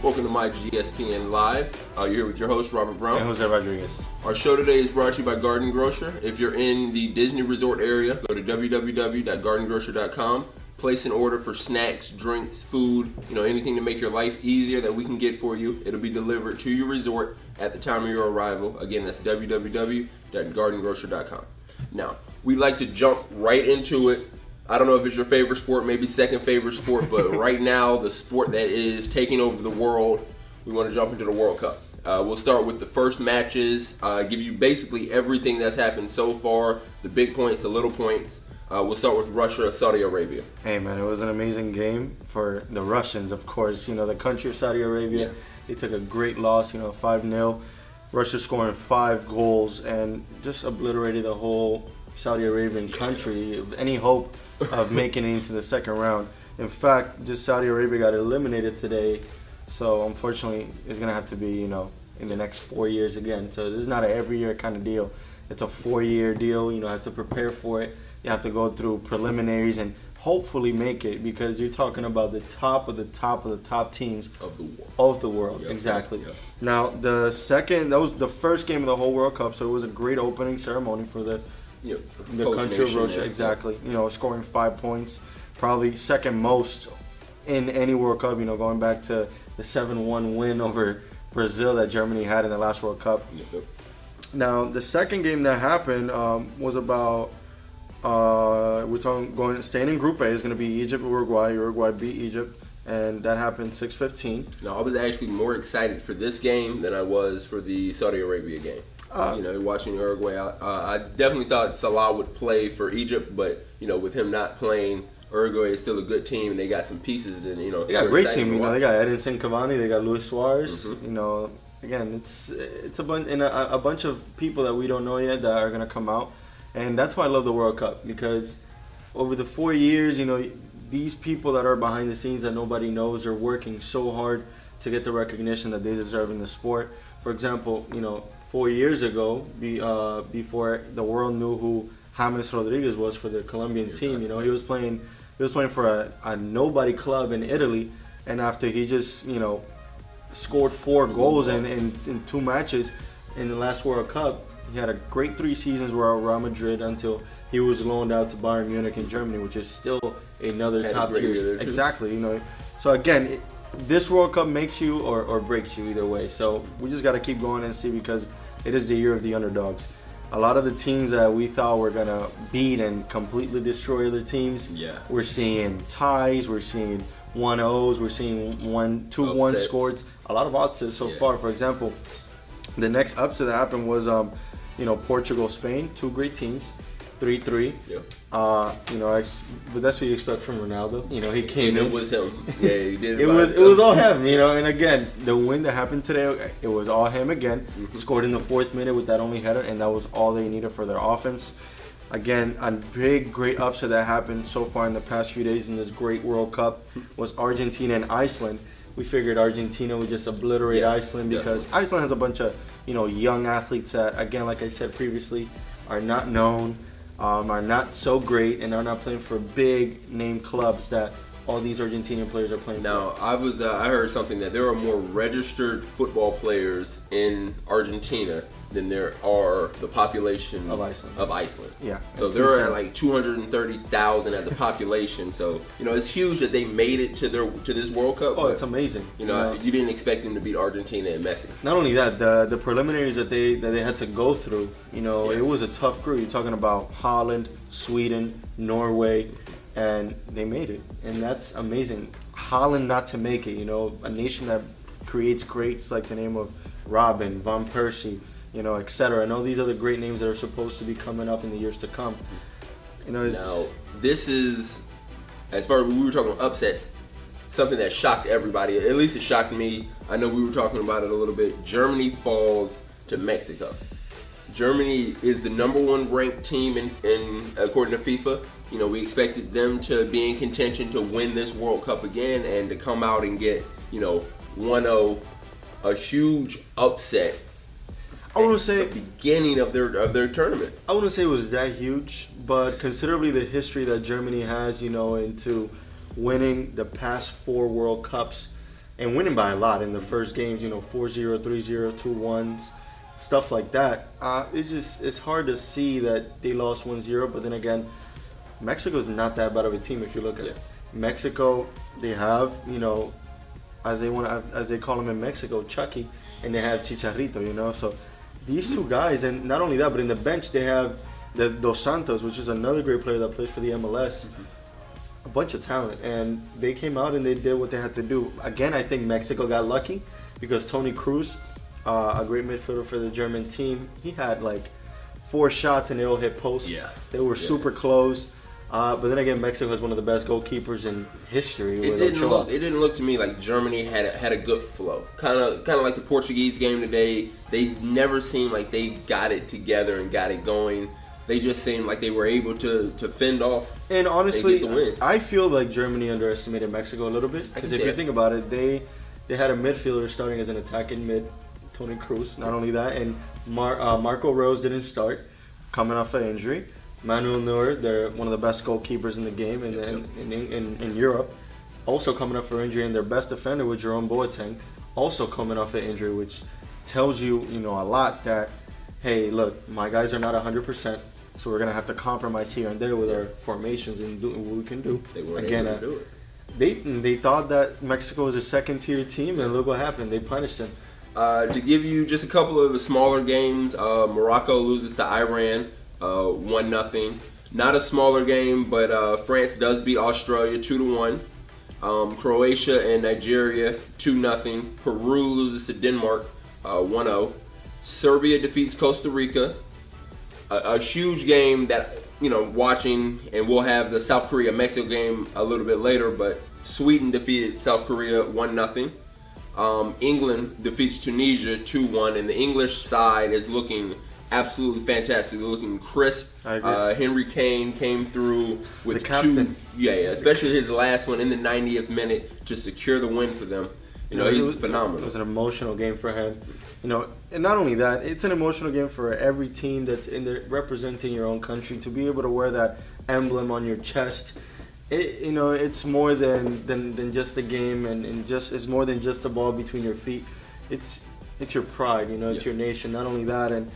Welcome to myGSPN Live. You're here with your host, Robert Brown. And Jose Rodriguez. Our show today is brought to you by Garden Grocer. If you're in the Disney Resort area, go to www.gardengrocer.com. Place an order for snacks, drinks, food, anything to make your life easier that we can get for you. It'll be delivered to your resort at the time of your arrival. Again, that's www.gardengrocer.com. Now, we like to jump right into it. I don't know if it's your favorite sport, maybe second favorite sport, but right now, the sport that is taking over the world, we want to jump into the World Cup. We'll start with the first matches, give you basically everything that's happened so far, the big points, the little points. We'll start with Russia, Saudi Arabia. Hey man, it was an amazing game for the Russians, of course. The country of Saudi Arabia, They took a great loss, 5-0. Russia scoring 5 goals and just obliterated the whole Saudi Arabian country. Any hope of making it into the second round. In fact, just Saudi Arabia got eliminated today, so unfortunately it's gonna have to be, in the next 4 years again. So this is not an every year kind of deal. It's a 4-year deal. You have to prepare for it. You have to go through preliminaries and hopefully make it, because you're talking about the top of the top of the top teams of the world. Yep. Exactly. Yep. Now that was the first game of the whole World Cup, so it was a great opening ceremony for the country of Russia. Exactly. Scoring 5 points, probably second most in any World Cup. Going back to the 7-1 win over Brazil that Germany had in the last World Cup. Yep. Now the second game that happened was about staying in Group A. Is going to be Egypt, Uruguay. Uruguay beat Egypt, and that happened 6-15. No, I was actually more excited for this game than I was for the Saudi Arabia game. Watching Uruguay, I definitely thought Salah would play for Egypt, but with him not playing, Uruguay is still a good team, and they got some pieces. And they got a great team. They got Edinson Cavani, they got Luis Suarez. Mm-hmm. Again, it's a bunch a bunch of people that we don't know yet that are gonna come out, and that's why I love the World Cup, because over the 4 years, these people that are behind the scenes that nobody knows are working so hard to get the recognition that they deserve in the sport. For example, 4 years ago, before the world knew who James Rodriguez was for the Colombian team, he was playing for a nobody club in Italy, and after he just scored 4 goals in 2 matches in the last World Cup, he had a great 3 seasons with Real Madrid until he was loaned out to Bayern Munich in Germany, which is still another top tier. Exactly, So again, this World Cup makes you or breaks you either way. So we just got to keep going and see, because it is the year of the underdogs. A lot of the teams that we thought were going to beat and completely destroy other teams, we're seeing ties, we're seeing 1-0s, we're seeing 2-1 scores. A lot of upsets so far. For example, the next upset that happened was Portugal, Spain, 2 great teams. 3-3. Yep. But that's what you expect from Ronaldo. He came in. It was him. Yeah, he did. It was all him. And again, the win that happened today, it was all him again. Mm-hmm. Scored in the 4th minute with that only header, and that was all they needed for their offense. Again, a great upset that happened so far in the past few days in this great World Cup was Argentina and Iceland. We figured Argentina would just obliterate Iceland, because Iceland has a bunch of young athletes that, again, like I said previously, are not known. Are not so great, and are not playing for big name clubs that all these Argentinian players are playing for. Now, I heard something that there are more registered football players in Argentina than there are the population of Iceland. Yeah. So they're at like 230,000 as a population. So it's huge that they made it to this World Cup. Oh, it's amazing. You didn't expect them to beat Argentina and Messi. Not only that, the preliminaries that they had to go through. It was a tough group. You're talking about Holland, Sweden, Norway, and they made it, and that's amazing. Holland not to make it. A nation that creates greats like the name of Robin, Van Persie, etc. And all these other great names that are supposed to be coming up in the years to come. Now, this is, as far as we were talking about upset, something that shocked everybody. At least it shocked me. I know we were talking about it a little bit. Germany falls to Mexico. Germany is the number 1 ranked team in according to FIFA. We expected them to be in contention to win this World Cup again, and to come out and get 1-0, a huge upset. I wouldn't say the beginning of their tournament. I wouldn't say it was that huge, but considerably the history that Germany has, into winning the past 4 World Cups, and winning by a lot in the first games, 4-0, 3-0, 2-1s, stuff like that. It's hard to see that they lost 1-0, but then again, Mexico's not that bad of a team if you look at it. Mexico, they have, as they call him in Mexico, Chucky, and they have Chicharito, so these two guys, and not only that, but in the bench they have the Dos Santos, which is another great player that plays for the MLS. A bunch of talent, and they came out and they did what they had to do. Again, I think Mexico got lucky because Toni Kroos, a great midfielder for the German team, he had like 4 shots and they all hit posts. They were super close. But then again, Mexico is one of the best goalkeepers in history. It didn't look to me like Germany had a good flow. Kind of like the Portuguese game today. They never seemed like they got it together and got it going. They just seemed like they were able to fend off. And honestly, I feel like Germany underestimated Mexico a little bit. Because if you think about it, they had a midfielder starting as an attacking mid, Toni Kroos. Not only that, and Marco Rose didn't start, coming off an injury. Manuel Neuer, they're one of the best goalkeepers in the game in Europe, also coming up for injury. And their best defender with Jerome Boateng, also coming off an injury, which tells you, a lot that, hey, look, my guys are not 100%. So we're going to have to compromise here and there with our formations and do what we can do. They weren't able to do it. They thought that Mexico was a second-tier team, and look what happened. They punished them. To give you just a couple of the smaller games, Morocco loses to Iran 1-0. Not a smaller game, but France does beat Australia 2-1. Croatia and Nigeria 2-0. Peru loses to Denmark 1-0. Serbia defeats Costa Rica. A huge game that, watching, and we'll have the South Korea-Mexico game a little bit later, but Sweden defeated South Korea 1-0. England defeats Tunisia 2-1, and the English side is looking absolutely fantastic. They're looking crisp. Henry Kane came through with the captain. Especially his last one in the 90th minute to secure the win for them. He's phenomenal. It was an emotional game for him. And not only that, it's an emotional game for every team that's in there representing your own country. To be able to wear that emblem on your chest, it's more than just a game, and it's more than just a ball between your feet. It's your pride. It's your nation. Not only that, and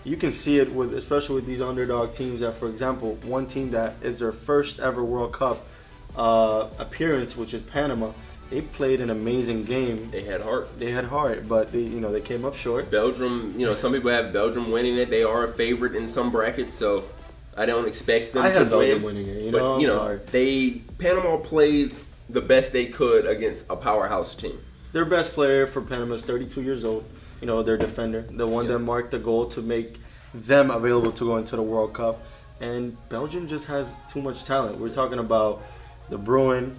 you can see it especially with these underdog teams. That, for example, one team that is their first ever World Cup appearance, which is Panama. They played an amazing game. They had heart, but they came up short. Belgium, some people have Belgium winning it. They are a favorite in some brackets, so I don't expect them to win. I had Belgium winning it. I'm sorry. Panama played the best they could against a powerhouse team. Their best player for Panama is 32 years old. Their defender, the one that marked the goal to make them available to go into the World Cup. And Belgium just has too much talent. We're talking about De Bruyne,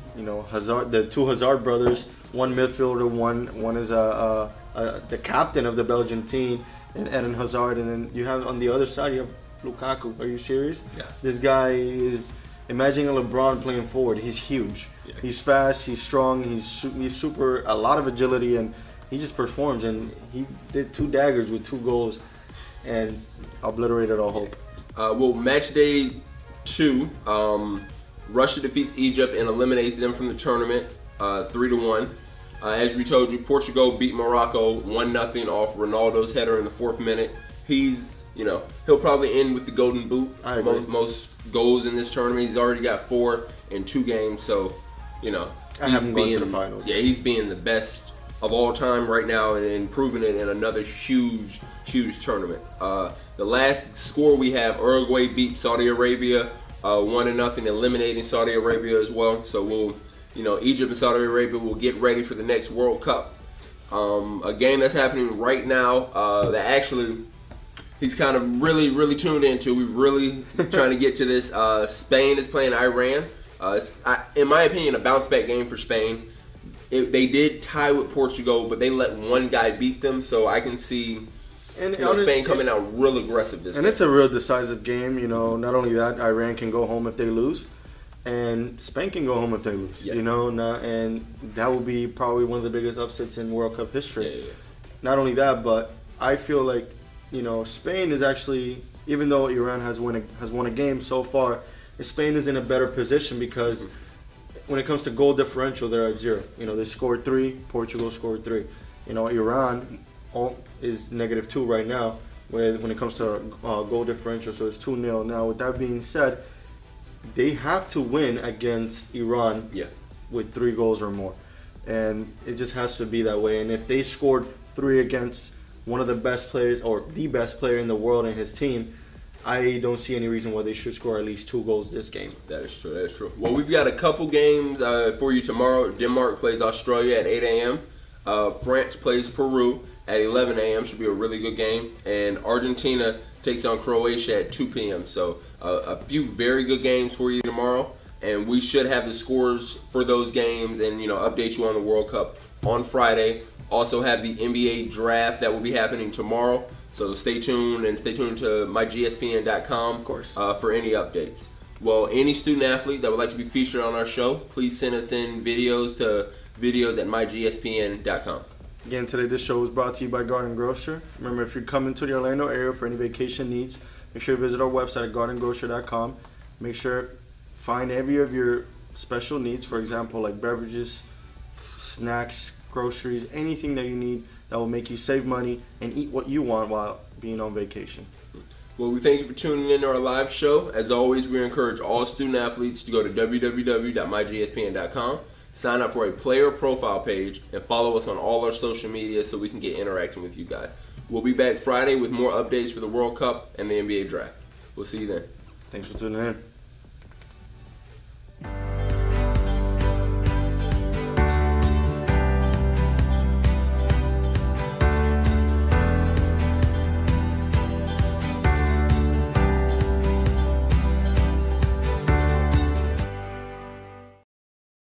Hazard, the two Hazard brothers, one midfielder, one is the captain of the Belgian team, and Eden Hazard, and then you have on the other side you have Lukaku. Are you serious? Yeah. This guy is, imagine a LeBron playing forward. He's huge. Yeah. He's fast. He's strong. He's super. A lot of agility, and he just performs. And he did 2 daggers with 2 goals, and obliterated all hope. Match day 2. Russia defeats Egypt and eliminates them from the tournament 3-1. As we told you, Portugal beat Morocco 1-0 off Ronaldo's header in the 4th minute. He'll probably end with the Golden Boot. Most goals in this tournament. He's already got 4 in 2 games, so I have him going to the finals. Yeah, he's being the best of all time right now and proving it in another huge tournament. The last score we have, Uruguay beat Saudi Arabia 1-0, eliminating Saudi Arabia as well. So Egypt and Saudi Arabia will get ready for the next World Cup. A game that's happening right now that actually he's kind of really tuned into. We're really trying to get to this. Spain is playing Iran. It's, in my opinion, a bounce back game for Spain. They did tie with Portugal, but they let one guy beat them. So I can see Spain coming out real aggressive this game. And it's a real decisive game. Not only that, Iran can go home if they lose, and Spain can go home if they lose. Yeah. And that will be probably one of the biggest upsets in World Cup history. Yeah. Not only that, but I feel like Spain is actually, even though Iran has won a game so far, Spain is in a better position because when it comes to goal differential, they're at 0. You know, they scored 3, Portugal scored 3. You know, Iran is -2 right now when it comes to goal differential, so it's 2-0. Now, with that being said, they have to win against Iran with 3 goals or more. And it just has to be that way. And if they scored 3 against one of the best players, or the best player in the world and his team, I don't see any reason why they should score at least 2 goals this game. That is true. That is true. Well, we've got a couple games for you tomorrow. Denmark plays Australia at 8 a.m. France plays Peru at 11 a.m. Should be a really good game. And Argentina takes on Croatia at 2 p.m. So a few very good games for you tomorrow. And we should have the scores for those games and, you know, update you on the World Cup on Friday. Also have the NBA draft that will be happening tomorrow. So stay tuned, and stay tuned to myGSPN.com, of course, for any updates. Well, any student athlete that would like to be featured on our show, please send us in videos to videos@myGSPN.com. Again, today this show was brought to you by Garden Grocer. Remember, if you're coming to the Orlando area for any vacation needs, make sure you visit our website at gardengrocer.com. Make sure find every of your special needs, for example, like beverages, snacks, groceries, anything that you need that will make you save money and eat what you want while being on vacation. Well, we thank you for tuning in to our live show. As always, we encourage all student athletes to go to www.mygspn.com, sign up for a player profile page, and follow us on all our social media so we can get interacting with you guys. We'll be back Friday with more updates for the World Cup and the NBA draft. We'll see you then. Thanks for tuning in.